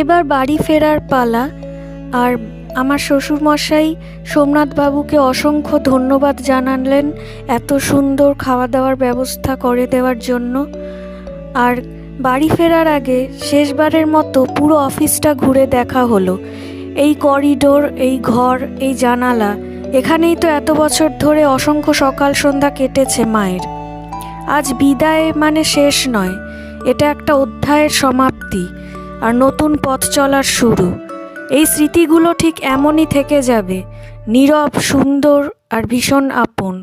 এবার বাড়ি ফেরার পালা। আর আমার শ্বশুরমশাই সোমনাথবাবুকে অসংখ্য ধন্যবাদ জানালেন এত সুন্দর খাওয়া দাওয়ার ব্যবস্থা করে দেওয়ার জন্য। আর বাড়ি ফেরার আগে শেষবারের মতো পুরো অফিসটা ঘুরে দেখা হলো। এই করিডোর, এই ঘর, এই জানালা, এখানেই তো এত বছর ধরে অসংখ্য সকাল সন্ধ্যা কেটেছে মায়ের। আজ বিদায় মানে শেষ নয়, এটা একটা অধ্যায়ের সমাপ্তি আর নতুন পথ চলার শুরু। এই স্মৃতিগুলো ঠিক এমনই থেকে যাবে, নীরব, সুন্দর আর ভীষণ আপন।